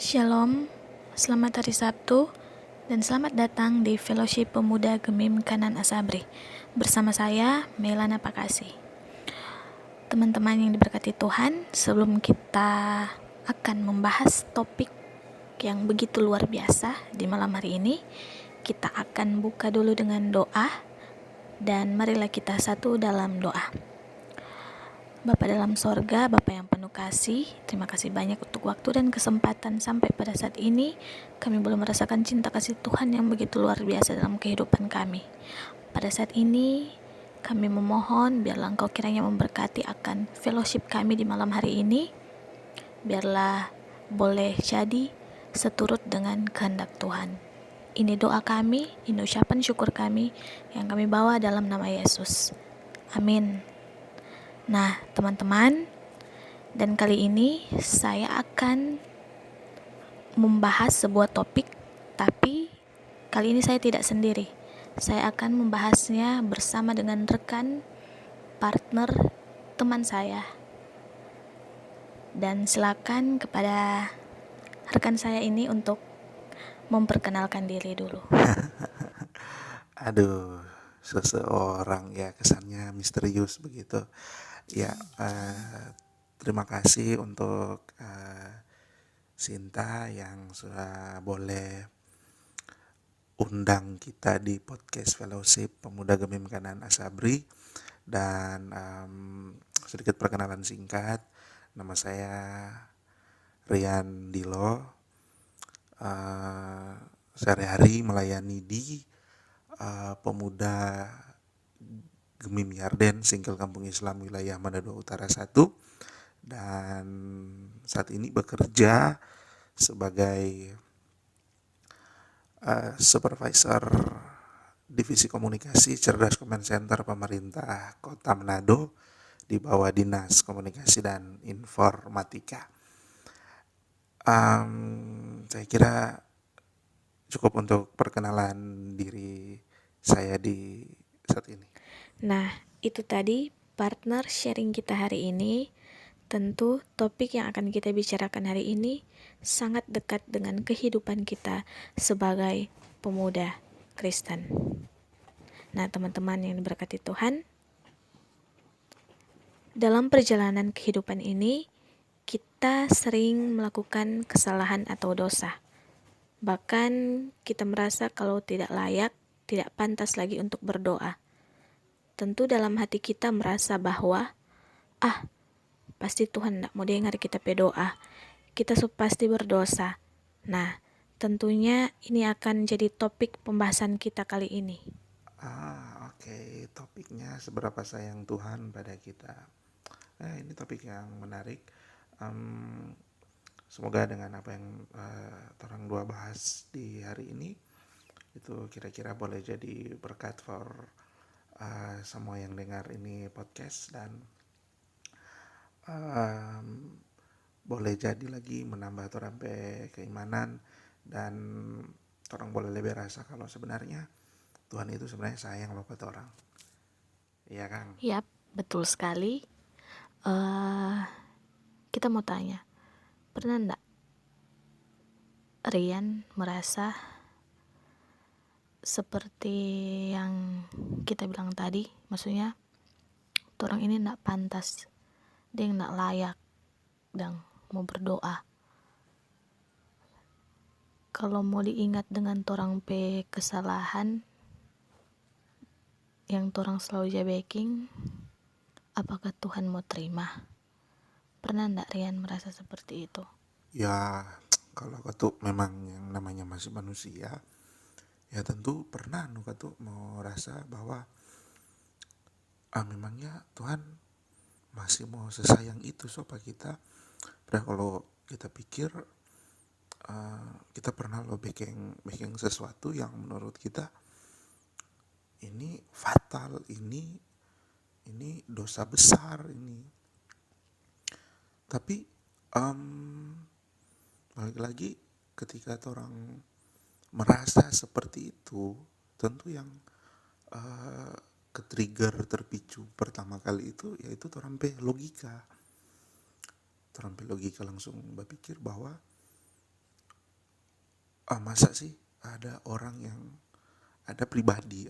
Shalom, selamat hari Sabtu, dan selamat datang di Fellowship Pemuda Gemim Kanan Asabri. Bersama saya, Melana Pakasi. Teman-teman yang diberkati Tuhan, sebelum kita akan membahas topik yang begitu luar biasa di malam hari ini, kita akan buka dulu dengan doa, dan marilah kita satu dalam doa. Bapa dalam sorga, Bapa yang penuh kasih, terima kasih banyak untuk waktu dan kesempatan sampai pada saat ini kami boleh merasakan cinta kasih Tuhan yang begitu luar biasa dalam kehidupan kami. Pada saat ini kami memohon biarlah Engkau kiranya memberkati akan fellowship kami di malam hari ini. Biarlah boleh jadi seturut dengan kehendak Tuhan. Ini doa kami, ini ucapan syukur kami yang kami bawa dalam nama Yesus. Amin. Nah, teman-teman, dan kali ini saya akan membahas sebuah topik, tapi kali ini saya tidak sendiri. Saya akan membahasnya bersama dengan rekan, partner, teman saya. Dan silakan kepada rekan saya ini untuk memperkenalkan diri dulu. Aduh, seseorang ya kesannya misterius begitu. Ya, terima kasih untuk Sinta yang sudah boleh undang kita di podcast Fellowship Pemuda Gemim Kanan Asabri. Dan sedikit perkenalan singkat, nama saya Rian Dilo. Sehari-hari melayani di Pemuda Gemim Yarden, Singkel Kampung Islam wilayah Manado Utara 1, dan saat ini bekerja sebagai supervisor divisi komunikasi Cerdas Command Center pemerintah Kota Manado di bawah Dinas Komunikasi dan Informatika. Saya kira cukup untuk perkenalan diri saya di saat ini. Nah, itu tadi partner sharing kita hari ini. Tentu topik yang akan kita bicarakan hari ini sangat dekat dengan kehidupan kita sebagai pemuda Kristen. Nah, teman-teman yang diberkati Tuhan, dalam perjalanan kehidupan ini kita sering melakukan kesalahan atau dosa. Bahkan kita merasa kalau tidak layak, tidak pantas lagi untuk berdoa. Tentu dalam hati kita merasa bahwa pasti Tuhan tidak mau dengar kita berdoa. Kita pasti berdosa. Nah, tentunya ini akan jadi topik pembahasan kita kali ini. Oke. Topiknya seberapa sayang Tuhan pada kita. Ini topik yang menarik. Semoga dengan apa yang orang dua bahas di hari ini itu kira-kira boleh jadi berkat for semua yang dengar ini podcast, dan boleh jadi lagi menambah orang keimanan, dan orang boleh lebih rasa kalau sebenarnya Tuhan itu sebenarnya sayang loh pada orang. Iya Kang? Yap, betul sekali. Kita mau tanya, pernah enggak Rian merasa seperti yang kita bilang tadi, maksudnya orang ini enggak pantas, dia enggak layak dan mau berdoa. Kalau mau diingat dengan torang pe kesalahan yang torang selalu jabeking, apakah Tuhan mau terima? Pernah enggak Rian merasa seperti itu? Ya, kalau katu memang yang namanya masih manusia, ya tentu pernah katu mau rasa bahwa memangnya Tuhan masih mau sesayang itu sopa kita. Padahal kalau kita pikir kita pernah lo bikin sesuatu yang menurut kita ini fatal, ini dosa besar ini. Tapi balik lagi ketika orang merasa seperti itu, tentu yang ke-trigger terpicu pertama kali itu yaitu orang pe logika. Orang pe logika langsung berpikir bahwa masa sih ada pribadi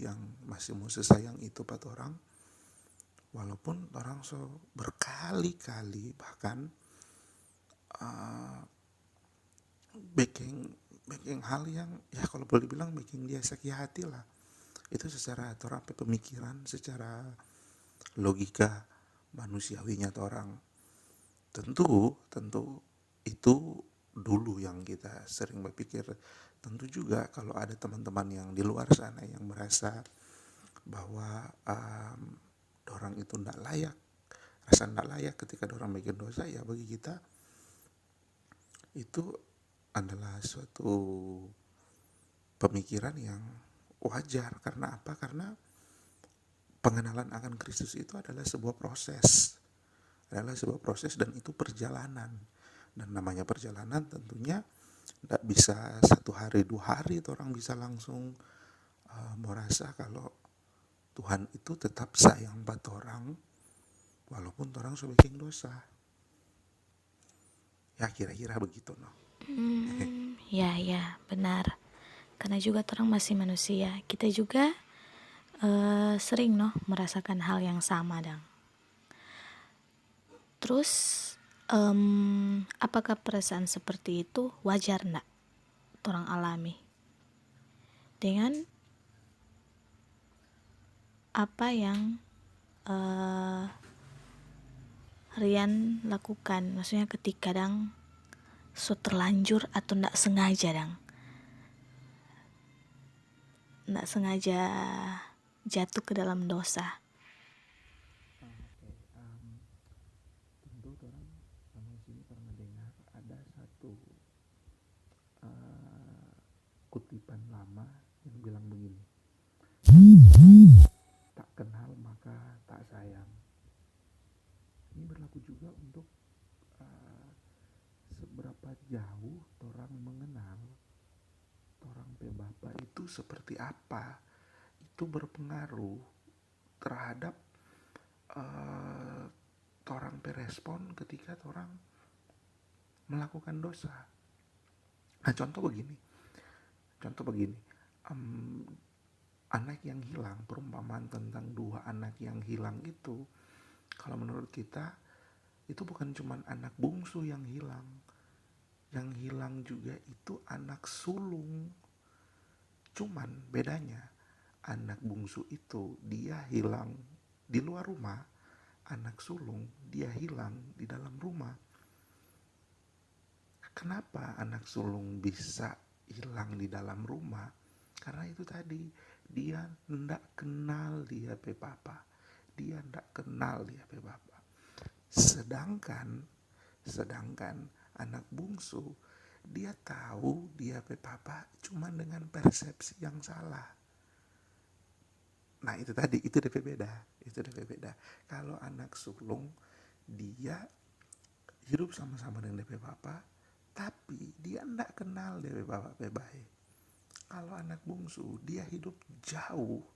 yang masih mau sesayang itu pada orang, walaupun orang so berkali-kali bahkan baking baking hal yang ya kalau boleh bilang bikin dia sakit hati lah. Itu secara orang pemikiran, secara logika manusiawinya orang. Tentu itu dulu yang kita sering berpikir. Tentu juga kalau ada teman-teman yang di luar sana yang merasa bahwa orang itu tidak layak, rasa tidak layak ketika orang bikin dosa, ya bagi kita itu adalah suatu pemikiran yang wajar. Karena apa? Karena pengenalan akan Kristus itu adalah sebuah proses, dan itu perjalanan. Dan namanya perjalanan tentunya tidak bisa 1 hari 2 hari itu orang bisa langsung merasa kalau Tuhan itu tetap sayang pada orang walaupun orang sudah bikin dosa. Ya kira-kira begitu no. Ya, ya, benar. Karena juga orang masih manusia. Kita juga sering merasakan hal yang sama, dang. Terus, apakah perasaan seperti itu wajar ndak orang alami? Dengan apa yang Rian lakukan, maksudnya ketika dang so terlanjur atau ndak sengaja jatuh ke dalam dosa. Tentu orang sama sini pernah dengar ada satu kutipan lama yang bilang begini, tak kenal maka tak sayang. Ini berlaku juga untuk seberapa jauh orang mengenal orang pe bapa itu seperti apa. Itu berpengaruh terhadap orang pe respon ketika orang melakukan dosa. Nah contoh begini, anak yang hilang, perumpamaan tentang 2 anak yang hilang itu, kalau menurut kita itu bukan cuma anak bungsu yang hilang juga itu anak sulung. Cuman bedanya anak bungsu itu dia hilang di luar rumah, anak sulung dia hilang di dalam rumah. Kenapa anak sulung bisa hilang di dalam rumah? Karena itu tadi, dia ndak kenal dia pe papa, dia ndak kenal dia pe bapa. Sedangkan anak bungsu dia tahu dia pe papa cuma dengan persepsi yang salah. Nah itu tadi, itu DP beda. Kalau anak sulung dia hidup sama-sama dengan DP papa, tapi dia ndak kenal DP papa pe baik. Kalau anak bungsu dia hidup jauh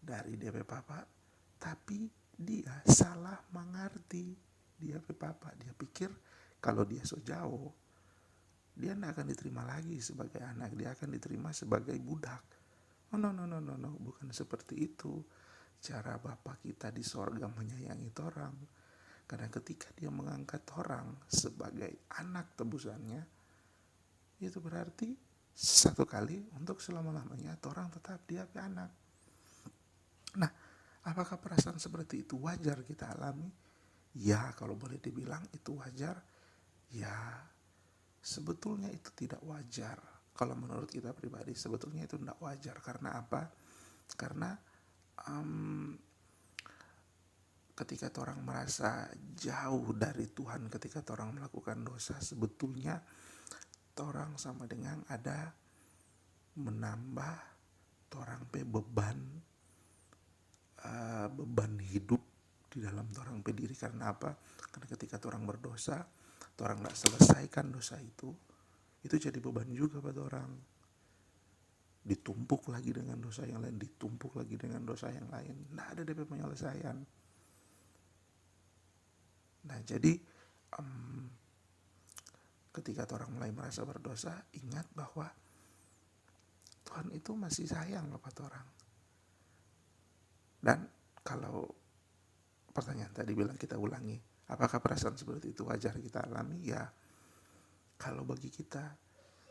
dari DP papa, tapi dia salah mengerti dia pe papa. Dia pikir kalau dia so jauh, dia ndak akan diterima lagi sebagai anak, dia akan diterima sebagai budak. Oh no, bukan seperti itu cara Bapa kita di sorga menyayangi orang. Karena ketika dia mengangkat orang sebagai anak tebusannya, itu berarti satu kali untuk selama-lamanya orang tetap dia ke anak. Nah, apakah perasaan seperti itu wajar kita alami? Ya, kalau boleh dibilang itu wajar. Ya, sebetulnya itu tidak wajar. Kalau menurut kita pribadi sebetulnya itu tidak wajar. Karena apa? Karena ketika orang merasa jauh dari Tuhan, ketika orang melakukan dosa, sebetulnya orang sama dengan ada menambah orang pe beban hidup di dalam orang pe diri. Karena apa? Karena ketika orang berdosa, orang tidak selesaikan dosa itu jadi beban juga pada orang. Ditumpuk lagi dengan dosa yang lain, Nah ada DP penyelesaian. Nah jadi ketika orang mulai merasa berdosa, ingat bahwa Tuhan itu masih sayang kepada orang. Dan kalau pertanyaan tadi bilang kita ulangi, apakah perasaan seperti itu wajar kita alami? Ya, kalau bagi kita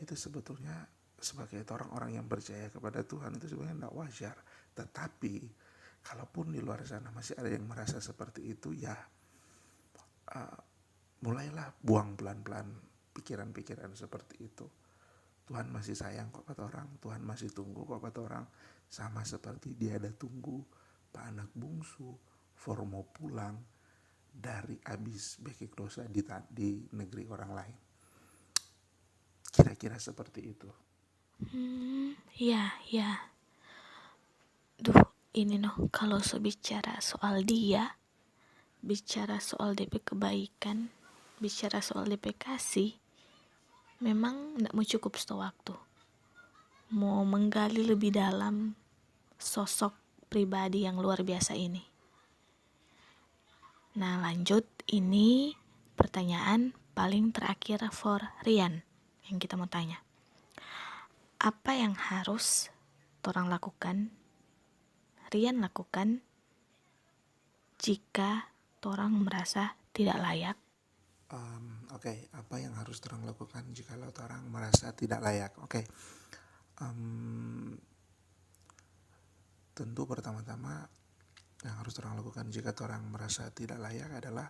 itu sebetulnya sebagai orang-orang yang percaya kepada Tuhan itu sebenarnya tidak wajar. Tetapi kalaupun di luar sana masih ada yang merasa seperti itu, ya mulailah buang pelan-pelan pikiran-pikiran seperti itu. Tuhan masih sayang kok kata orang, Tuhan masih tunggu kok kata orang, sama seperti dia ada tunggu Pak anak bungsu for mau pulang dari abis bikin dosa di negeri orang lain. Kira-kira seperti itu. Ya, ya. Duh, ini kalau bicara soal dia, bicara soal DP kebaikan, bicara soal DP kasih, memang tidak mau cukup waktu. Mau menggali lebih dalam sosok pribadi yang luar biasa ini. Nah, lanjut, ini pertanyaan paling terakhir for Rian yang kita mau tanya. Apa yang harus orang lakukan, Rian lakukan, jika orang merasa tidak layak? Oke, apa yang harus orang lakukan jika orang merasa tidak layak? Oke. Tentu pertama-tama yang harus orang lakukan jika orang merasa tidak layak adalah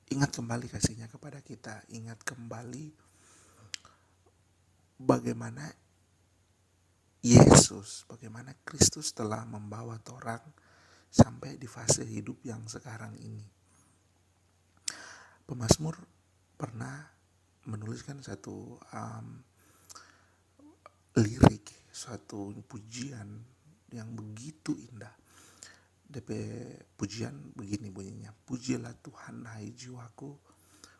ingat kembali kasihnya kepada kita. Ingat kembali bagaimana Yesus, bagaimana Kristus telah membawa orang sampai di fase hidup yang sekarang ini. Pemazmur pernah menuliskan satu lirik, suatu pujian yang begitu indah. DP pujian begini bunyinya: pujilah Tuhan hai jiwaku,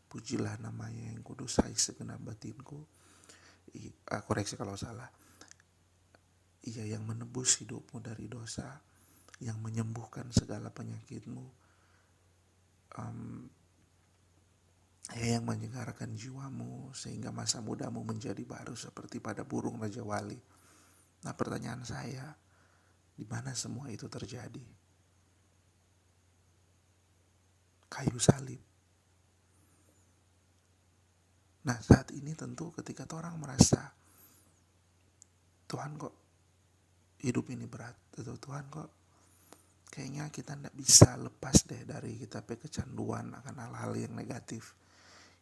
pujilah namanya yang kudus hai segenap batinku. Koreksi kalau salah. Ia yang menebus hidupmu dari dosa, yang menyembuhkan segala penyakitmu, ia yang menyegarkan jiwamu sehingga masa mudamu menjadi baru seperti pada burung Raja Wali. Nah, pertanyaan saya, di mana semua itu terjadi? Kayu salib. Nah, saat ini tentu ketika orang merasa Tuhan kok hidup ini berat, atau Tuhan kok kayaknya kita tidak bisa lepas deh dari kita kecanduan akan hal-hal yang negatif.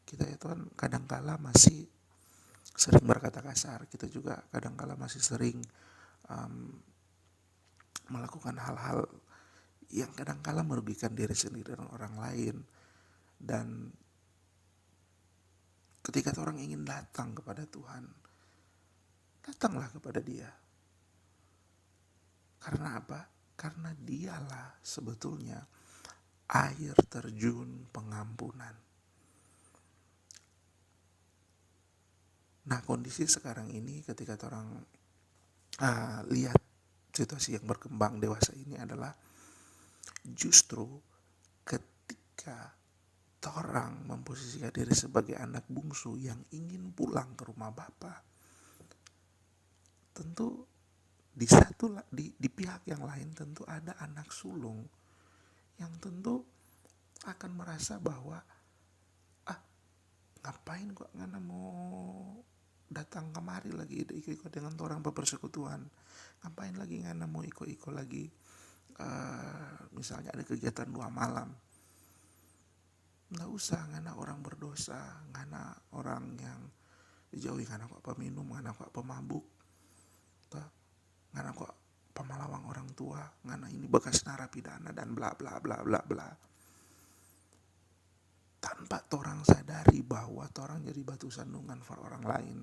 Kita itu kan kadangkala masih sering berkata kasar, kita juga kadangkala masih sering melakukan hal-hal yang kadangkala merugikan diri sendiri dan orang lain. Dan ketika orang ingin datang kepada Tuhan, datanglah kepada Dia. Karena apa? Karena Dialah sebetulnya air terjun pengampunan. Nah, kondisi sekarang ini ketika orang lihat situasi yang berkembang dewasa ini adalah justru ketika orang memposisikan diri sebagai anak bungsu yang ingin pulang ke rumah Bapa, tentu di pihak yang lain tentu ada anak sulung yang tentu akan merasa bahwa ngapain kok ngana mau datang kemari lagi ikut-ikut dengan orang pepersekutuan, ngapain lagi ngana mau ikut-ikut lagi misalnya ada kegiatan 2 malam. Nggak usah, ngana orang berdosa, ngana orang yang dijauhi, ngana kok peminum, ngana kok pemabuk, ngana kok pemalawang orang tua, ngana ini bekas narapidana dan bla bla bla bla bla. Tanpa orang sadari bahwa orang jadi batu sandungan for orang lain.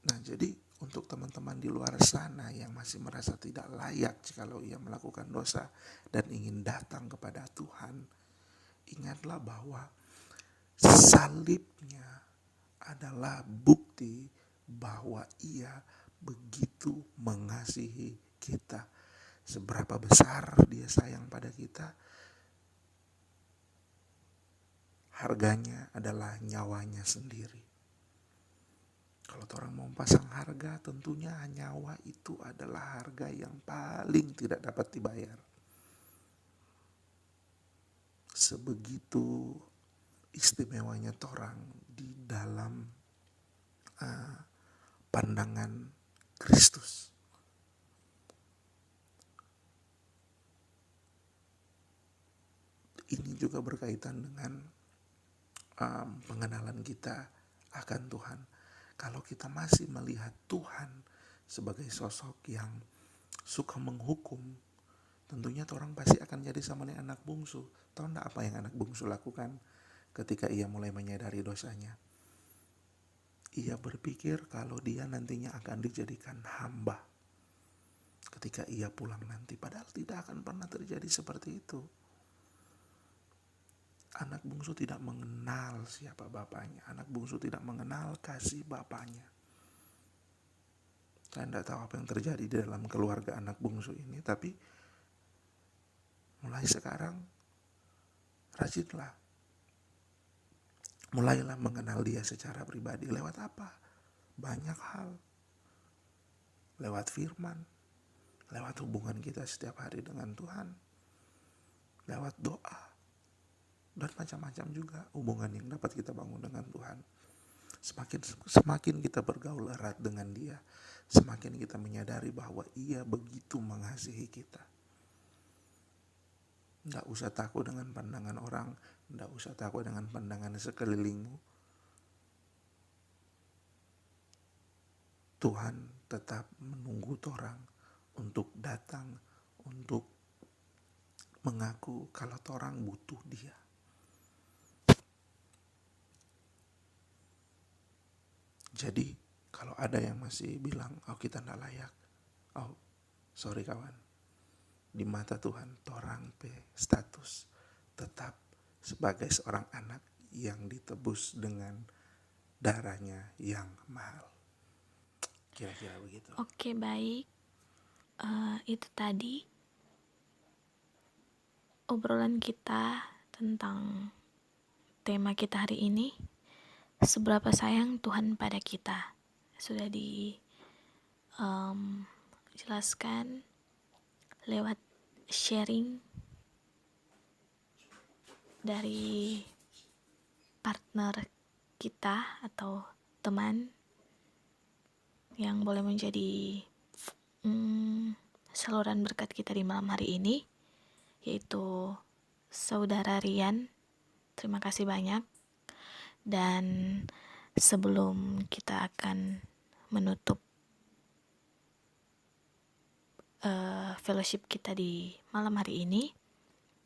Nah, jadi untuk teman-teman di luar sana yang masih merasa tidak layak jikalau ia melakukan dosa dan ingin datang kepada Tuhan, ingatlah bahwa salibnya adalah bukti bahwa ia begitu mengasihi kita seberapa besar dia sayang pada kita, harganya adalah nyawanya sendiri. Kalau orang mau pasang harga, tentunya nyawa itu adalah harga yang paling tidak dapat dibayar. Sebegitu istimewanya torang di dalam pandangan Kristus. Ini juga berkaitan dengan pengenalan kita akan Tuhan. Kalau kita masih melihat Tuhan sebagai sosok yang suka menghukum, tentunya orang pasti akan jadi sama dengan anak bungsu. Tahu enggak apa yang anak bungsu lakukan ketika ia mulai menyadari dosanya? Ia berpikir kalau dia nantinya akan dijadikan hamba ketika ia pulang nanti. Padahal tidak akan pernah terjadi seperti itu. Anak bungsu tidak mengenal siapa bapaknya. Anak bungsu tidak mengenal kasih bapaknya. Saya tidak tahu apa yang terjadi di dalam keluarga anak bungsu ini, tapi mulai sekarang rajinlah. Mulailah mengenal dia secara pribadi. Lewat apa? Banyak hal. Lewat firman. Lewat hubungan kita setiap hari dengan Tuhan. Lewat doa. Dan macam-macam juga hubungan yang dapat kita bangun dengan Tuhan. Semakin kita bergaul erat dengan dia, semakin kita menyadari bahwa ia begitu mengasihi kita. Tidak usah takut dengan pandangan orang, tidak usah takut dengan pandangan sekelilingmu. Tuhan tetap menunggu orang untuk datang, untuk mengaku kalau orang butuh dia. Jadi kalau ada yang masih bilang, oh kita tidak layak, oh sorry kawan, di mata Tuhan torang pe status tetap sebagai seorang anak yang ditebus dengan darahnya yang mahal. Kira-kira begitu. Oke, baik. Itu tadi obrolan kita tentang tema kita hari ini. Seberapa sayang Tuhan pada kita. Sudah dijelaskan lewat sharing dari partner kita atau teman yang boleh menjadi saluran berkat kita di malam hari ini, yaitu Saudara Rian. Terima kasih banyak. Dan sebelum kita akan menutup fellowship kita di malam hari ini,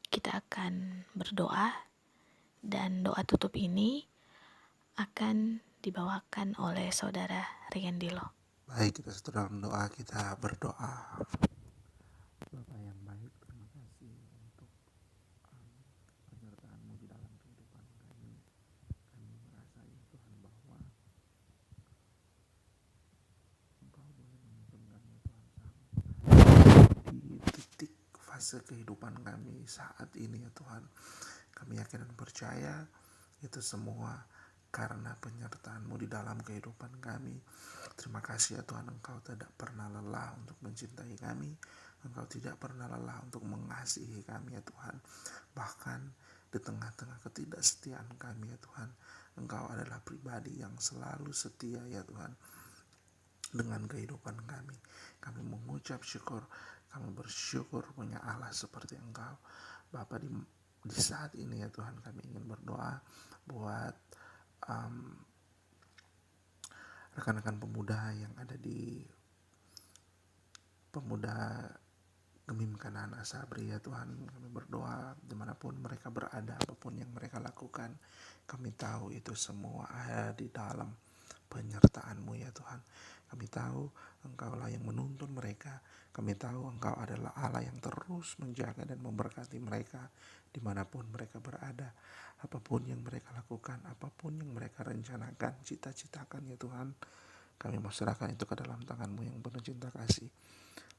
kita akan berdoa, dan doa tutup ini akan dibawakan oleh Saudara Rian Dilo. Baik, kita dalam doa, kita berdoa. Bapa yang baik, terima kasih untuk penyertaan-Mu di dalam kehidupan kami. Kami merasa ya Tuhan bahwa Engkau boleh menuntun kami ya Tuhan sampai di titik fase kehidupan kami saat ini ya Tuhan. Kami yakin dan percaya itu semua karena penyertaan-Mu di dalam kehidupan kami. Terima kasih ya Tuhan, Engkau tidak pernah lelah untuk mencintai kami. Engkau tidak pernah lelah untuk mengasihi kami ya Tuhan. Bahkan di tengah-tengah ketidaksetiaan kami ya Tuhan, Engkau adalah pribadi yang selalu setia ya Tuhan dengan kehidupan kami. Kami mengucap syukur, kami bersyukur punya Allah seperti Engkau. Bapa, di saat ini ya Tuhan, kami ingin berdoa buat rekan-rekan pemuda yang ada di Pemuda Gemim Kanaan Asabri ya Tuhan. Kami berdoa dimanapun mereka berada, apapun yang mereka lakukan, kami tahu itu semua ada di dalam penyertaan-Mu ya Tuhan. Kami tahu Engkau-lah yang menuntun mereka. Kami tahu Engkau adalah Allah yang terus menjaga dan memberkati mereka dimanapun mereka berada. Apapun yang mereka lakukan, apapun yang mereka rencanakan, cita-citakan ya Tuhan, kami mau serahkan itu ke dalam tangan-Mu yang penuh cinta kasih.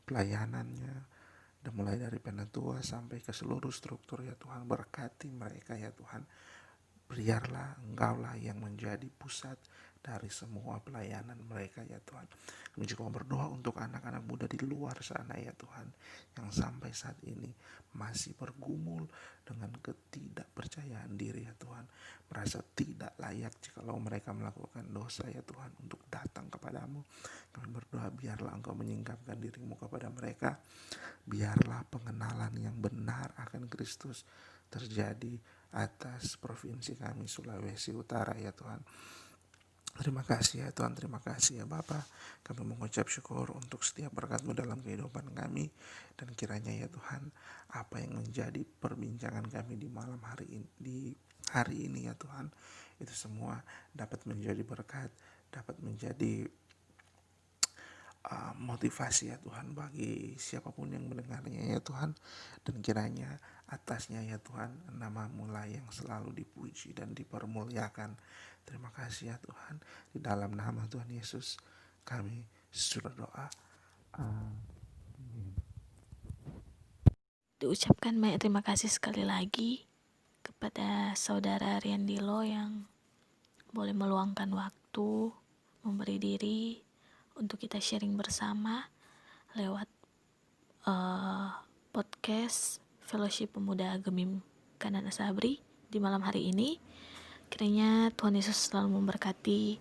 Pelayanannya, dan mulai dari penatua sampai ke seluruh struktur ya Tuhan. Berkati mereka ya Tuhan. Biarlah Engkaulah yang menjadi pusat dari semua pelayanan mereka ya Tuhan. Kami juga berdoa untuk anak-anak muda di luar sana ya Tuhan, yang sampai saat ini masih bergumul dengan ketidakpercayaan diri ya Tuhan, merasa tidak layak jikalau mereka melakukan dosa ya Tuhan untuk datang kepadamu. Kami berdoa biarlah Engkau menyingkapkan dirimu kepada mereka, biarlah pengenalan yang benar akan Kristus terjadi atas provinsi kami Sulawesi Utara ya Tuhan. Terima kasih ya Tuhan, terima kasih ya Bapa. Kami mengucap syukur untuk setiap berkat-Mu dalam kehidupan kami. Dan kiranya ya Tuhan, apa yang menjadi perbincangan kami di malam hari ini, ya Tuhan, itu semua dapat menjadi berkat, dapat menjadi motivasi ya Tuhan bagi siapapun yang mendengarnya ya Tuhan. Dan kiranya atasnya ya Tuhan, nama-Mu lah yang selalu dipuji dan dipermuliakan. Terima kasih ya Tuhan, di dalam nama Tuhan Yesus kami sudah doa. Diucapkan banyak terima kasih sekali lagi kepada saudara Riandilo yang boleh meluangkan waktu, memberi diri untuk kita sharing bersama lewat podcast Fellowship Pemuda Gemim Kanan Asabri di malam hari ini. Kiranya Tuhan Yesus selalu memberkati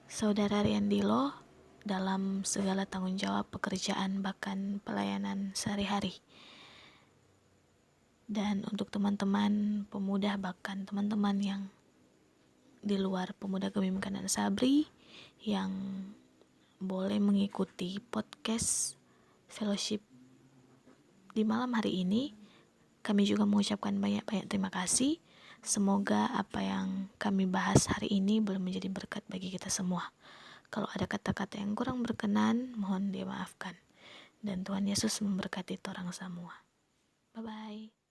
saudara Riandilo dalam segala tanggung jawab pekerjaan bahkan pelayanan sehari-hari. Dan untuk teman-teman pemuda bahkan teman-teman yang di luar Pemuda Gemim Kanan Asabri yang boleh mengikuti podcast Fellowship di malam hari ini, kami juga mengucapkan banyak-banyak terima kasih. Semoga apa yang kami bahas hari ini boleh menjadi berkat bagi kita semua. Kalau ada kata-kata yang kurang berkenan, mohon dimaafkan. Dan Tuhan Yesus memberkati orang semua. Bye-bye.